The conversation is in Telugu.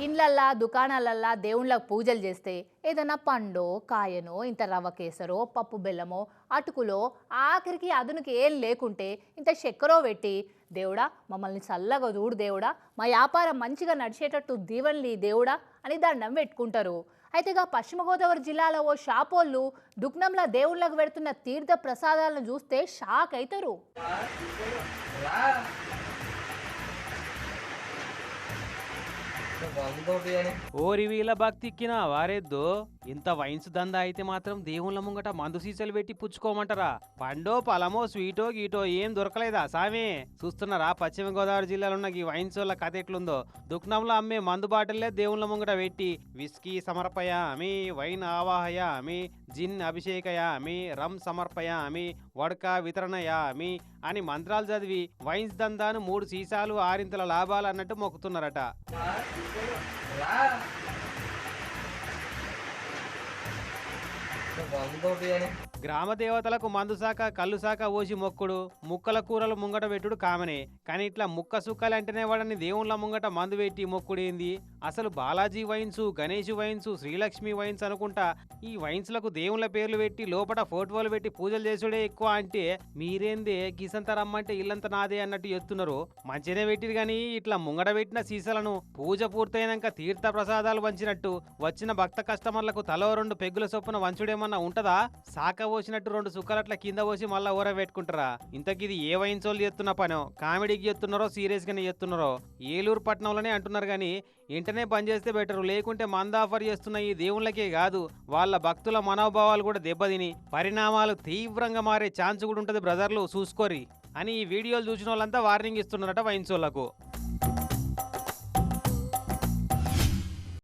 ఇండ్లల్లా దుకాణాలల్లా దేవుళ్ళకు పూజలు చేస్తే ఏదైనా పండో కాయనో ఇంత రవ్వ కేసరో పప్పు బెల్లమో అటుకులో ఆఖరికి అదునికి ఏం లేకుంటే ఇంత చక్కెరో పెట్టి దేవుడా మమ్మల్ని చల్లగా చూడు దేవుడా మా వ్యాపారం మంచిగా నడిచేటట్టు దీవెనలి దేవుడా అని దండం పెట్టుకుంటారు. అయితేగా పశ్చిమ గోదావరి జిల్లాలో ఓ షాపోళ్ళు దుగ్నంలో దేవుళ్ళకు పెడుతున్న తీర్థ ప్రసాదాలను చూస్తే షాక్ అవుతారు. ఓరి వీళ్ళ భక్తిక్కిన వారేద్దో ఇంత వైన్స్ దందా అయితే మాత్రం దేవుళ్ళ ముంగట మందు సీసాలు పెట్టి పుచ్చుకోమంటారా? పండో పలమో స్వీటో గీటో ఏం దొరకలేదా సామే? చూస్తున్నారా పశ్చిమ గోదావరి జిల్లాలో ఉన్న ఈ వైన్స్ వాళ్ళ కథ ఎట్లుందో. దుకాణంలో అమ్మే మందు బాటల్లే దేవుళ్ళ ముంగట పెట్టి విస్కీ సమర్పయామి, వైన్ ఆవాహయామి, జిన్ అభిషేకయామి, రమ్ సమర్పయామి, వడక వితరణయామి అని మంత్రాలు చదివి వైన్స్ దందాను 3 సీసాలు 6 లాభాలు అన్నట్టు మొక్కుతున్నారట. గ్రామ దేవతలకు మందు శాఖ కళ్ళు శాఖ ఓసి మొక్కుడు, ముక్కల కూరలు ముంగట పెట్టుడు కామనే. కానీ ఇట్లా ముక్క సుక్కలంటేనే వాడని దేవుళ్ళ ముంగట మందు పెట్టి మొక్కుడేంది? అసలు Balaji wines, Ganesh wines, Srilakshmi wines అనుకుంటా ఈ వైన్స్ లకు దేవుళ్ళ పేర్లు పెట్టి లోపల ఫోటోలు పెట్టి పూజలు చేసుడే ఎక్కువ అంటే మీరేందే గిసంత రమ్మంటే ఇల్లంత నాదే అన్నట్టు చెప్తున్నారు. మంచినే పెట్టిరు గాని ఇట్లా ముంగట పెట్టిన సీసాలను పూజ పూర్తయినాక తీర్థ ప్రసాదాలు వంచినట్టు వచ్చిన భక్త కస్టమర్లకు తలో 2 పెగ్గుల చొప్పున వంచుడేమన్నా ఉంటదా? శాఖ పోసినట్టు 2 సుక్కలట్ల కింద పోసి మళ్ళా ఊర పెట్టుకుంటారా? ఇంతకిది ఏ వైన్సోళ్ళు చెప్తున్న పనో, కామెడీకి చెప్తున్నారో సీరియస్ గానే చెప్తున్నారో ఏలూరు పట్టణంలోనే అంటున్నారు గానీ ఇంటనే బంద్ చేస్తే బెటరు. లేకుంటే మంద ఆఫర్ చేస్తున్న ఈ దేవుళ్ళకే కాదు వాళ్ళ భక్తుల మనోభావాలు కూడా దెబ్బతిని పరిణామాలు తీవ్రంగా మారే ఛాన్స్ కూడా ఉంటది బ్రదర్లు, చూసుకోరి అని ఈ వీడియోలు చూసిన వాళ్ళంతా వార్నింగ్ ఇస్తున్నారట వైన్సోళ్లకు.